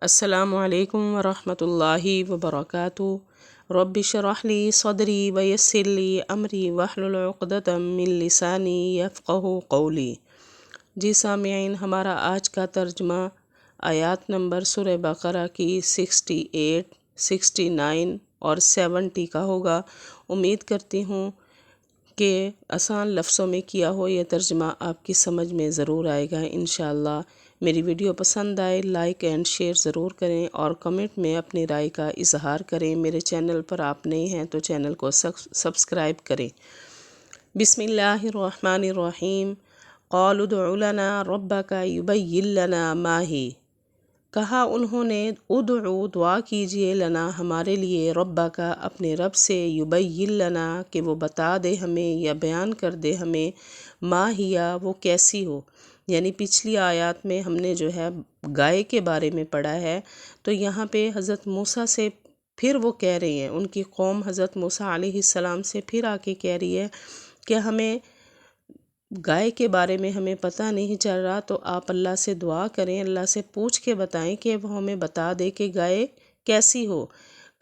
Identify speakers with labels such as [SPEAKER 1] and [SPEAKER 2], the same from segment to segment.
[SPEAKER 1] السلام علیکم ورحمۃ اللہ وبرکاتہ۔ رب اشرح لی صدری ویسر لی امری واحلل عقدۃ من لسانی یفقہوا قولی۔ جی سامعین، ہمارا آج کا ترجمہ آیات نمبر سورہ بقرہ کی 68، 69 اور 70 کا ہوگا۔ امید کرتی ہوں کہ آسان لفظوں میں کیا ہو یہ ترجمہ آپ کی سمجھ میں ضرور آئے گا انشاءاللہ۔ میری ویڈیو پسند آئے لائک اینڈ شیئر ضرور کریں اور کمنٹ میں اپنی رائے کا اظہار کریں۔ میرے چینل پر آپ نئے ہیں تو چینل کو سبسکرائب کریں۔ بسم اللہ الرحمن الرحیم۔ قالوا ادع لنا ربک یبین لنا ما ہی۔ کہا انہوں نے ادعو دعا کیجئے لنا ہمارے لیے ربا کا اپنے رب سے، یبین لنا کہ وہ بتا دے ہمیں یا بیان کر دے ہمیں، ما ہیا وہ کیسی ہو۔ یعنی پچھلی آیات میں ہم نے جو ہے گائے کے بارے میں پڑھا ہے، تو یہاں پہ حضرت موسیٰ سے پھر وہ کہہ رہے ہیں، ان کی قوم حضرت موسیٰ علیہ السلام سے پھر آ کے کہہ رہی ہے کہ ہمیں گائے کے بارے میں ہمیں پتہ نہیں چل رہا، تو آپ اللہ سے دعا کریں، اللہ سے پوچھ کے بتائیں کہ وہ ہمیں بتا دے کہ گائے کیسی ہو۔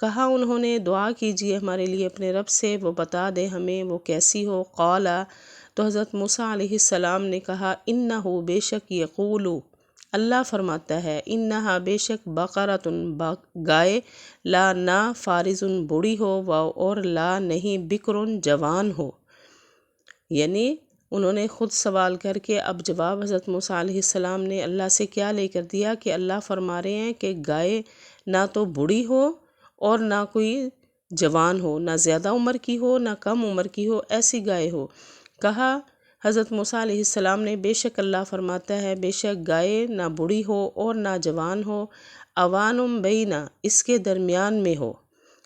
[SPEAKER 1] کہا انہوں نے دعا کیجئے ہمارے لیے اپنے رب سے، وہ بتا دے ہمیں وہ کیسی ہو۔ قالا تو حضرت موسیٰ علیہ السلام نے کہا انہو بے شک یقولو اللہ فرماتا ہے، انہا بے شک بقرۃ گائے، لا نہ فارض بوڑھی ہو، اور لا نہیں بکر جوان ہو۔ یعنی انہوں نے خود سوال کر کے اب جواب حضرت موسیٰ علیہ السلام نے اللہ سے کیا لے کر دیا کہ اللہ فرما رہے ہیں کہ گائے نہ تو بوڑھی ہو اور نہ کوئی جوان ہو، نہ زیادہ عمر کی ہو نہ کم عمر کی ہو، ایسی گائے ہو۔ کہا حضرت موسیٰ علیہ السلام نے بے شک اللہ فرماتا ہے بے شک گائے نہ بوڑھی ہو اور نہ جوان ہو، اوانم بینہ اس کے درمیان میں ہو۔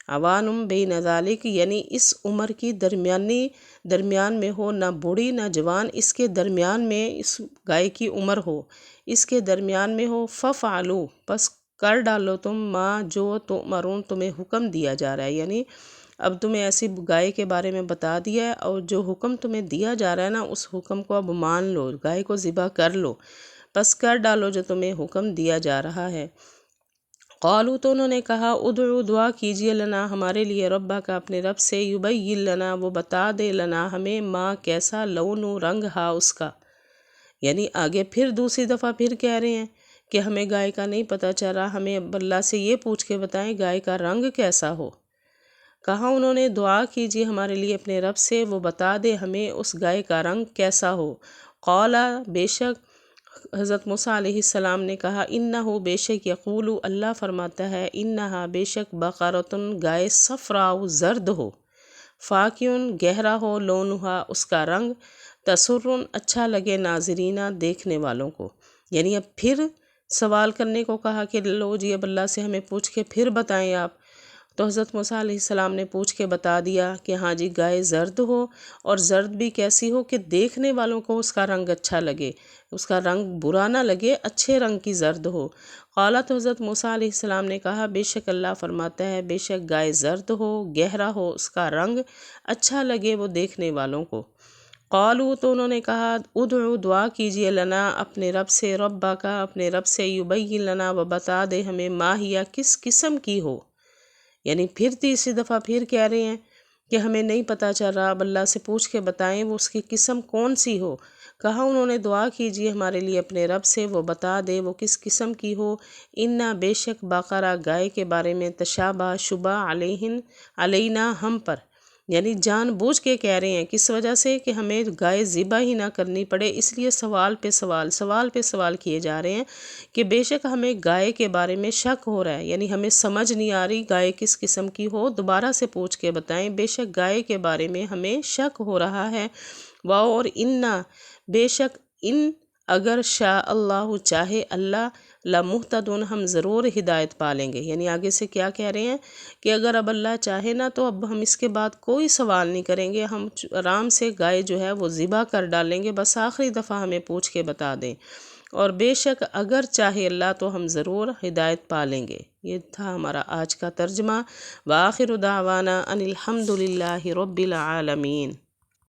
[SPEAKER 1] اوانم بین ذالک یعنی اس عمر کی درمیان میں ہو، نہ بوڑھی نہ جوان، اس کے درمیان میں اس گائے کی عمر ہو، اس کے درمیان میں ہو۔ ففعلوا پس کر ڈالو تم ما جو تؤمرون تمہیں حکم دیا جا رہا ہے، یعنی اب تمہیں ایسی گائے کے بارے میں بتا دیا ہے اور جو حکم تمہیں دیا جا رہا ہے نا اس حکم کو اب مان لو، گائے کو ذبح کر لو، پس کر ڈالو جو تمہیں حکم دیا جا رہا ہے۔ قالوا تو انہوں نے کہا ادعو دعا کیجئے لنا ہمارے لیے ربا کا اپنے رب سے، یبین لنا وہ بتا دے لنا ہمیں، ما کیسا لون رنگ ہا اس کا۔ یعنی آگے پھر دوسری دفعہ پھر کہہ رہے ہیں کہ ہمیں گائے کا نہیں پتہ چل رہا، ہمیں اب اللہ سے یہ پوچھ کے بتائیں گائے کا رنگ کیسا ہو۔ کہا انہوں نے دعا کیجئے ہمارے لیے اپنے رب سے، وہ بتا دے ہمیں اس گائے کا رنگ کیسا ہو۔ قالا بے شک حضرت موسیٰ علیہ السلام نے کہا انہو بے شک یقولو اللہ فرماتا ہے انہا بے شک بقرۃ گائے صفراء زرد ہو، فاقع گہرا ہو، لونہا اس کا رنگ، تسر اچھا لگے ناظرینہ دیکھنے والوں کو۔ یعنی اب پھر سوال کرنے کو کہا کہ لو جی اب اللہ سے ہمیں پوچھ کے پھر بتائیں آپ۔ تو حضرت موسیٰ علیہ السلام نے پوچھ کے بتا دیا کہ ہاں جی گائے زرد ہو، اور زرد بھی کیسی ہو کہ دیکھنے والوں کو اس کا رنگ اچھا لگے، اس کا رنگ برا نہ لگے، اچھے رنگ کی زرد ہو۔ قالا تو حضرت موسیٰ علیہ السلام نے کہا بے شک اللہ فرماتا ہے بے شک گائے زرد ہو، گہرا ہو اس کا رنگ، اچھا لگے وہ دیکھنے والوں کو۔ قالوا تو انہوں نے کہا ادعو دعا کیجئے لنا اپنے رب سے، ربا کا اپنے رب سے، یبین لنا وہ بتا دے ہمیں، ما ہیا کس قسم کی ہو۔ یعنی پھر تیسری دفعہ پھر کہہ رہے ہیں کہ ہمیں نہیں پتہ چل رہا، اب اللہ سے پوچھ کے بتائیں وہ اس کی قسم کون سی ہو۔ کہا انہوں نے دعا کیجئے ہمارے لیے اپنے رب سے، وہ بتا دے وہ کس قسم کی ہو۔ انا بے شک بقرہ گائے کے بارے میں، تشابہ شبہ علینا ہم پر، یعنی جان بوجھ کے کہہ رہے ہیں کس وجہ سے کہ ہمیں گائے ذبح ہی نہ کرنی پڑے، اس لیے سوال پہ سوال کیے جا رہے ہیں کہ بے شک ہمیں گائے کے بارے میں شک ہو رہا ہے، یعنی ہمیں سمجھ نہیں آ رہی گائے کس قسم کی ہو، دوبارہ سے پوچھ کے بتائیں، بے شک گائے کے بارے میں ہمیں شک ہو رہا ہے۔ واو اور انا بے شک ان اگر شاء اللہ چاہے اللہ، لمہتدون ہم ضرور ہدایت پالیں گے۔ یعنی آگے سے کیا کہہ رہے ہیں کہ اگر اب اللہ چاہے نا تو اب ہم اس کے بعد کوئی سوال نہیں کریں گے، ہم آرام سے گائے جو ہے وہ ذبح کر ڈالیں گے، بس آخری دفعہ ہمیں پوچھ کے بتا دیں، اور بے شک اگر چاہے اللہ تو ہم ضرور ہدایت پالیں گے۔ یہ تھا ہمارا آج کا ترجمہ۔ وآخر دعوانا ان الحمد للہ رب العالمین۔